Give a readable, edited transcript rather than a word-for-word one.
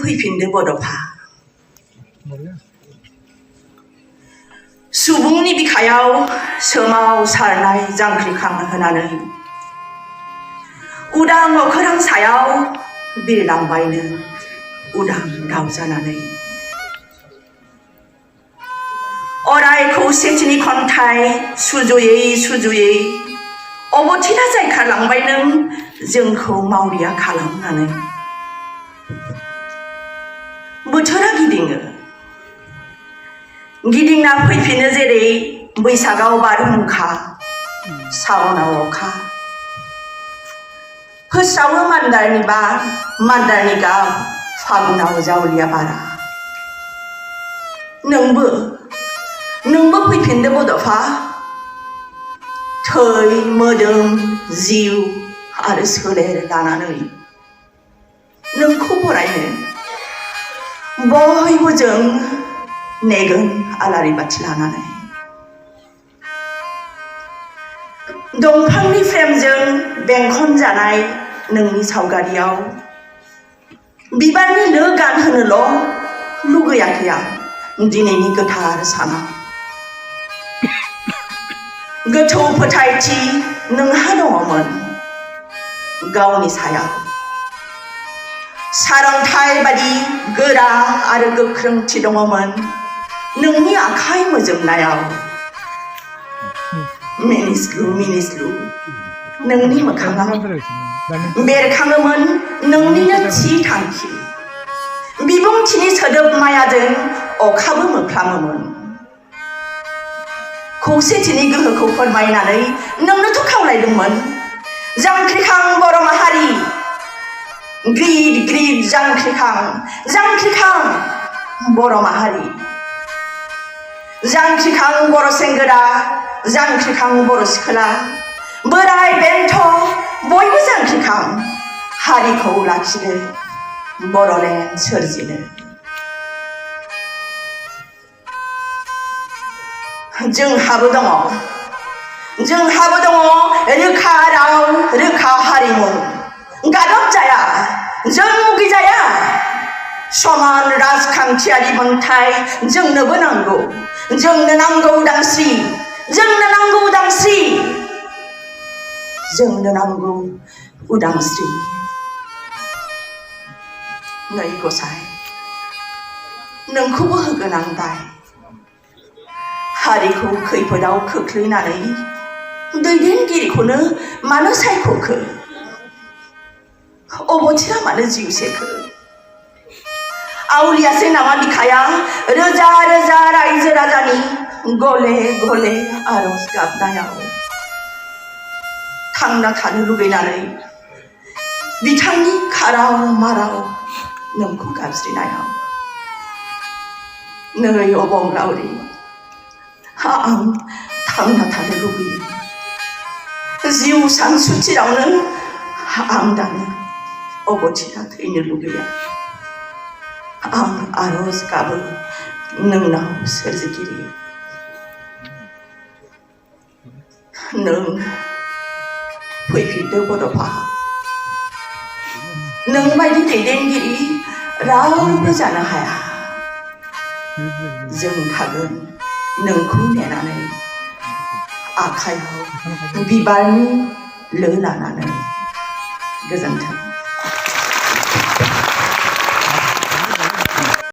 फैफिनदो बड'फा सुबुंनि बिखायाव सोमावसारनाय जांख्रिखांहोनानै उदां अख्रां सायाव बिरलांबायनो उदां दाउ जानानै अराय खौसेथिनि खन्थाइ सुजुयै सुजुयै अबथिरा जायखारलांबाय नों जोंखौ मावरिया खालामनानै बोथोरा गिदिंना फैफिनो जेरै बैसागाव बारहुंखा सावनाव अखा फोस्रावो मान्दारनि गाब फागुनाव जावलिया बारा नोंबो फैफिनदो बड'फा थै मोदोम जिउ आरो सोलेर लानानै नोंखौ बरायनो बयबो जों नेगोन आलारि बाथि लानानै दंफांनि फ्रेमजों बेंखन जानाय नोंनि सावगारियाव बिबारनि लो गानहोनोल' लुगैयाखै आं दिनैनि गोथार सानाव गोथौ फोथायथि नोंहा दङमोन गावनि सायाव सारन्थाइ बादि गोरा आरो गोख्रोंथि दङमोन नोंनि आखाइ मोजोमनायाव मिनिस्लु नोंनि मोखाङाव बेरखाङोमोन नोंनिनो थि थांखि बिबुंथिनि सोदोब मायाजों अखाबो मोफ्लामोमोन खौसेथिनि गोहोखौ फोरमायनानै नोंनोथ' खावलायदोंमोन जांख्रिखां बर' माहारि ग्रिद ग्रिद जांख्रिखां बर' माहारि जांख्रिखां बर' सेंग्रा जांख्रिखां बर' सिख्ला बोराय बेन्थ बयबो जांख्रिखां हारिखौ लाखिनो बर'लेण्ड सोरजिनो जोंहाबो दङ रोखा राव रोखा हारिमु गादब जाया जों मुगैजाया समान राजखान्थियारि मोनथाय जोंनोबो नांगौ जोंनो नांगौ उदांस्रि नै गसाइ नोंखौबो होगोन आं दाय हारिखौ खैफोदाव खोख्लैनानै दैदेनगिरिखौनो मानो सायख'खो अबथिरा मानो जिउ सेखो आवलियासै नामा बिखाया रोजा रोजा रायजो राजानि गले गले आरज गाबनायाव थांना थानो लुबैनानै बिथांनि खाराव माराव नोंखौ गाबज्रिनायाव नै अबंलावरि आं थांना थानो लुबैयो जिउ सानसुथिरावनो आं दानो अबथिरा थैनो लुबैया आं आरज गाबो नोंनाव सोरजिगिरि नों फैफिनदो बड'फा नों बायदि दैदेनगिरि रावबो जानो हाया जों थागोन नोंखौ नेनानै आखायाव बिबारनि लो लानानै गोजोन्थों।